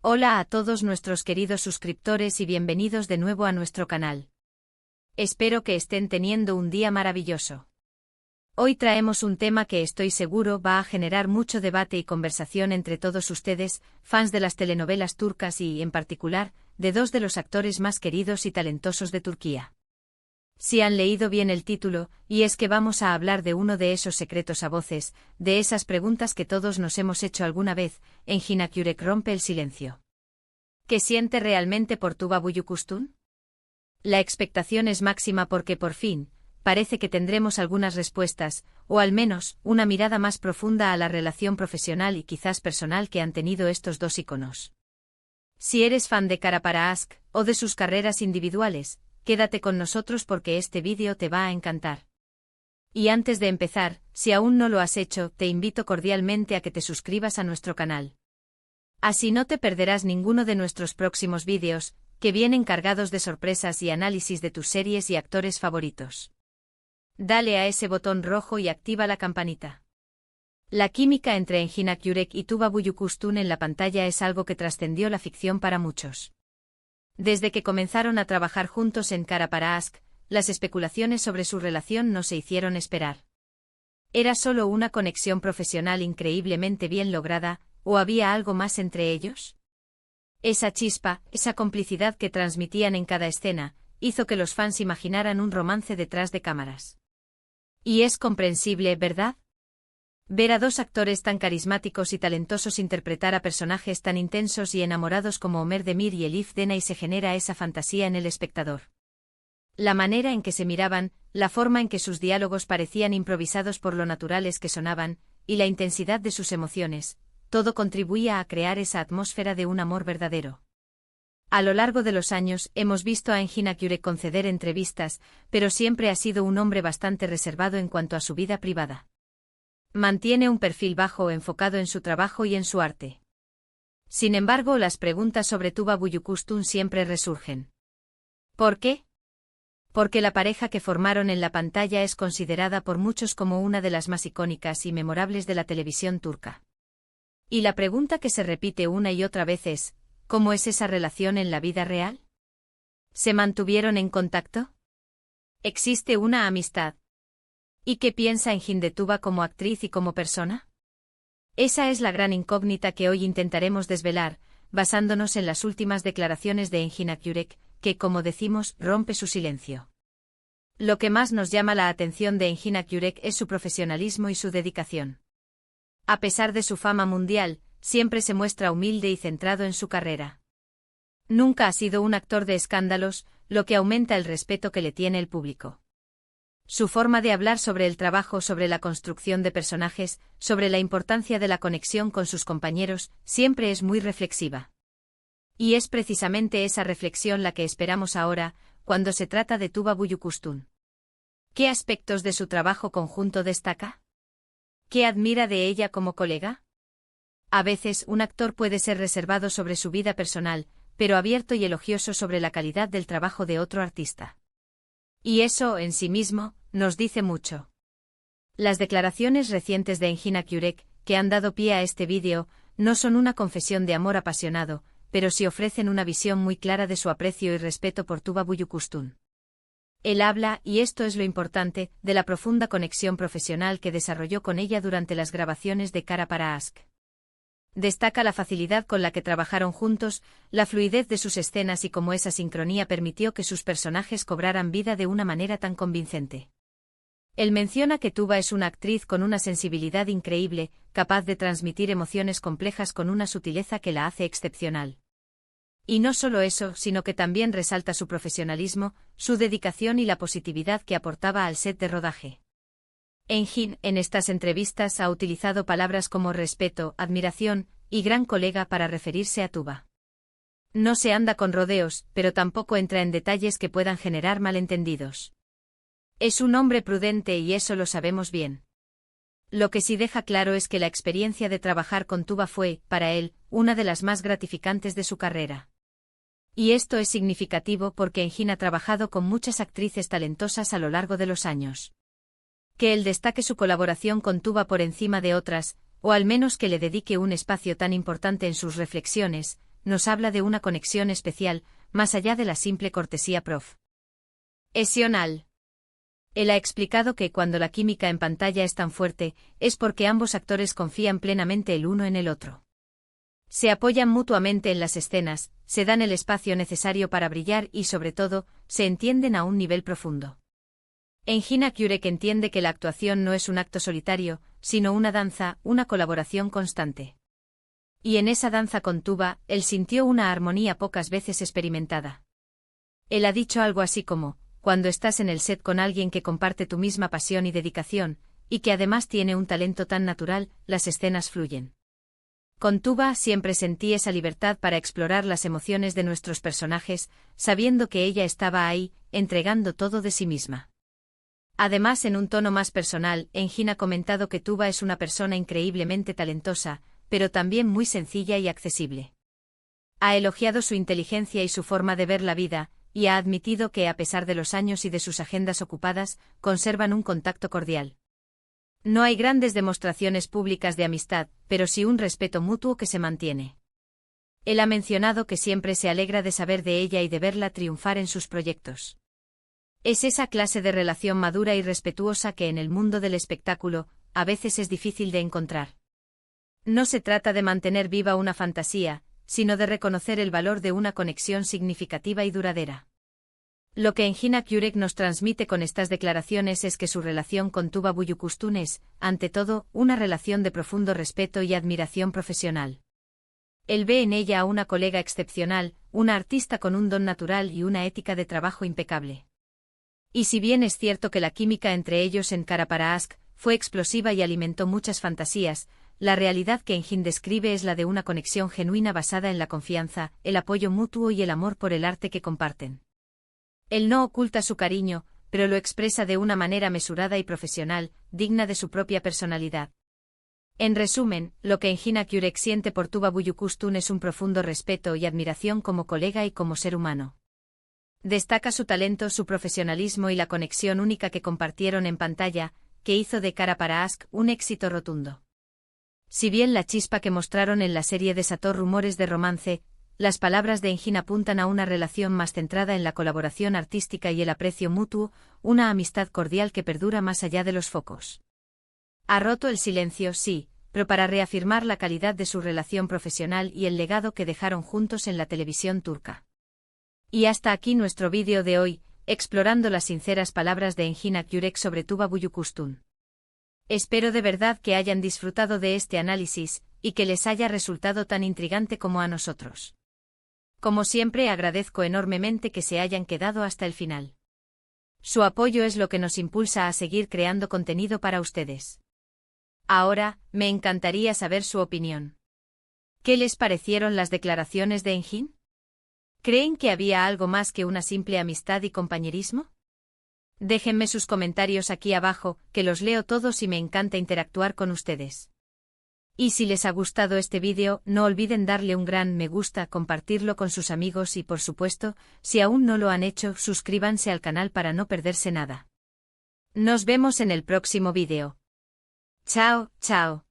Hola a todos nuestros queridos suscriptores y bienvenidos de nuevo a nuestro canal. Espero que estén teniendo un día maravilloso. Hoy traemos un tema que estoy seguro va a generar mucho debate y conversación entre todos ustedes, fans de las telenovelas turcas y, en particular, de dos de los actores más queridos y talentosos de Turquía. Si han leído bien el título, y es que vamos a hablar de uno de esos secretos a voces, de esas preguntas que todos nos hemos hecho alguna vez, Engin Akyürek rompe el silencio. ¿Qué siente realmente por Tuba Büyüküstün? La expectación es máxima porque por fin, parece que tendremos algunas respuestas, o al menos, una mirada más profunda a la relación profesional y quizás personal que han tenido estos dos íconos. Si eres fan de Kara Para Aşk, o de sus carreras individuales, quédate con nosotros porque este vídeo te va a encantar. Y antes de empezar, si aún no lo has hecho, te invito cordialmente a que te suscribas a nuestro canal. Así no te perderás ninguno de nuestros próximos vídeos, que vienen cargados de sorpresas y análisis de tus series y actores favoritos. Dale a ese botón rojo y activa la campanita. La química entre Engin Akyürek y Tuba Büyüküstün en la pantalla es algo que trascendió la ficción para muchos. Desde que comenzaron a trabajar juntos en Kara Para Aşk, las especulaciones sobre su relación no se hicieron esperar. ¿Era solo una conexión profesional increíblemente bien lograda, o había algo más entre ellos? Esa chispa, esa complicidad que transmitían en cada escena, hizo que los fans imaginaran un romance detrás de cámaras. Y es comprensible, ¿verdad? Ver a dos actores tan carismáticos y talentosos interpretar a personajes tan intensos y enamorados como Ömer Demir y Elif Denay se genera esa fantasía en el espectador. La manera en que se miraban, la forma en que sus diálogos parecían improvisados por lo naturales que sonaban, y la intensidad de sus emociones, todo contribuía a crear esa atmósfera de un amor verdadero. A lo largo de los años hemos visto a Engin Akyürek conceder entrevistas, pero siempre ha sido un hombre bastante reservado en cuanto a su vida privada. Mantiene un perfil bajo enfocado en su trabajo y en su arte. Sin embargo, las preguntas sobre Tuba Büyüküstün siempre resurgen. ¿Por qué? Porque la pareja que formaron en la pantalla es considerada por muchos como una de las más icónicas y memorables de la televisión turca. Y la pregunta que se repite una y otra vez es, ¿cómo es esa relación en la vida real? ¿Se mantuvieron en contacto? ¿Existe una amistad? ¿Y qué piensa Engin de Tuba como actriz y como persona? Esa es la gran incógnita que hoy intentaremos desvelar, basándonos en las últimas declaraciones de Engin Akyürek, que, como decimos, rompe su silencio. Lo que más nos llama la atención de Engin Akyürek es su profesionalismo y su dedicación. A pesar de su fama mundial, siempre se muestra humilde y centrado en su carrera. Nunca ha sido un actor de escándalos, lo que aumenta el respeto que le tiene el público. Su forma de hablar sobre el trabajo, sobre la construcción de personajes, sobre la importancia de la conexión con sus compañeros, siempre es muy reflexiva. Y es precisamente esa reflexión la que esperamos ahora, cuando se trata de Tuba Büyüküstün. ¿Qué aspectos de su trabajo conjunto destaca? ¿Qué admira de ella como colega? A veces un actor puede ser reservado sobre su vida personal, pero abierto y elogioso sobre la calidad del trabajo de otro artista. Y eso, en sí mismo, nos dice mucho. Las declaraciones recientes de Engin Akyürek, que han dado pie a este vídeo, no son una confesión de amor apasionado, pero sí ofrecen una visión muy clara de su aprecio y respeto por Tuba Büyüküstün. Él habla, y esto es lo importante, de la profunda conexión profesional que desarrolló con ella durante las grabaciones de Kara Para Aşk. Destaca la facilidad con la que trabajaron juntos, la fluidez de sus escenas y cómo esa sincronía permitió que sus personajes cobraran vida de una manera tan convincente. Él menciona que Tuba es una actriz con una sensibilidad increíble, capaz de transmitir emociones complejas con una sutileza que la hace excepcional. Y no solo eso, sino que también resalta su profesionalismo, su dedicación y la positividad que aportaba al set de rodaje. Engin, en estas entrevistas, ha utilizado palabras como respeto, admiración y gran colega para referirse a Tuba. No se anda con rodeos, pero tampoco entra en detalles que puedan generar malentendidos. Es un hombre prudente y eso lo sabemos bien. Lo que sí deja claro es que la experiencia de trabajar con Tuba fue, para él, una de las más gratificantes de su carrera. Y esto es significativo porque Engin ha trabajado con muchas actrices talentosas a lo largo de los años. Que él destaque su colaboración con Tuba por encima de otras, o al menos que le dedique un espacio tan importante en sus reflexiones, nos habla de una conexión especial, más allá de la simple cortesía profesional. Él ha explicado que cuando la química en pantalla es tan fuerte, es porque ambos actores confían plenamente el uno en el otro. Se apoyan mutuamente en las escenas, se dan el espacio necesario para brillar y, sobre todo, se entienden a un nivel profundo. Engin Akyurek entiende que la actuación no es un acto solitario, sino una danza, una colaboración constante. Y en esa danza con Tuba, él sintió una armonía pocas veces experimentada. Él ha dicho algo así como, cuando estás en el set con alguien que comparte tu misma pasión y dedicación, y que además tiene un talento tan natural, las escenas fluyen. Con Tuba siempre sentí esa libertad para explorar las emociones de nuestros personajes, sabiendo que ella estaba ahí, entregando todo de sí misma. Además, en un tono más personal, Engin ha comentado que Tuba es una persona increíblemente talentosa, pero también muy sencilla y accesible. Ha elogiado su inteligencia y su forma de ver la vida, y ha admitido que a pesar de los años y de sus agendas ocupadas, conservan un contacto cordial. No hay grandes demostraciones públicas de amistad, pero sí un respeto mutuo que se mantiene. Él ha mencionado que siempre se alegra de saber de ella y de verla triunfar en sus proyectos. Es esa clase de relación madura y respetuosa que en el mundo del espectáculo, a veces es difícil de encontrar. No se trata de mantener viva una fantasía, sino de reconocer el valor de una conexión significativa y duradera. Lo que Engin Akyurek nos transmite con estas declaraciones es que su relación con Tuba Büyüküstün es, ante todo, una relación de profundo respeto y admiración profesional. Él ve en ella a una colega excepcional, una artista con un don natural y una ética de trabajo impecable. Y si bien es cierto que la química entre ellos en Kara para Aşk fue explosiva y alimentó muchas fantasías, la realidad que Engin describe es la de una conexión genuina basada en la confianza, el apoyo mutuo y el amor por el arte que comparten. Él no oculta su cariño, pero lo expresa de una manera mesurada y profesional, digna de su propia personalidad. En resumen, lo que Engin Akyurek siente por Tuba Büyüküstün es un profundo respeto y admiración como colega y como ser humano. Destaca su talento, su profesionalismo y la conexión única que compartieron en pantalla, que hizo de Kara para Aşk un éxito rotundo. Si bien la chispa que mostraron en la serie desató rumores de romance, las palabras de Engin apuntan a una relación más centrada en la colaboración artística y el aprecio mutuo, una amistad cordial que perdura más allá de los focos. Ha roto el silencio, sí, pero para reafirmar la calidad de su relación profesional y el legado que dejaron juntos en la televisión turca. Y hasta aquí nuestro vídeo de hoy, explorando las sinceras palabras de Engin Akyurek sobre Tuba Büyüküstün. Espero de verdad que hayan disfrutado de este análisis, y que les haya resultado tan intrigante como a nosotros. Como siempre, agradezco enormemente que se hayan quedado hasta el final. Su apoyo es lo que nos impulsa a seguir creando contenido para ustedes. Ahora, me encantaría saber su opinión. ¿Qué les parecieron las declaraciones de Engin? ¿Creen que había algo más que una simple amistad y compañerismo? Déjenme sus comentarios aquí abajo, que los leo todos y me encanta interactuar con ustedes. Y si les ha gustado este vídeo, no olviden darle un gran me gusta, compartirlo con sus amigos y por supuesto, si aún no lo han hecho, suscríbanse al canal para no perderse nada. Nos vemos en el próximo vídeo. Chao, chao.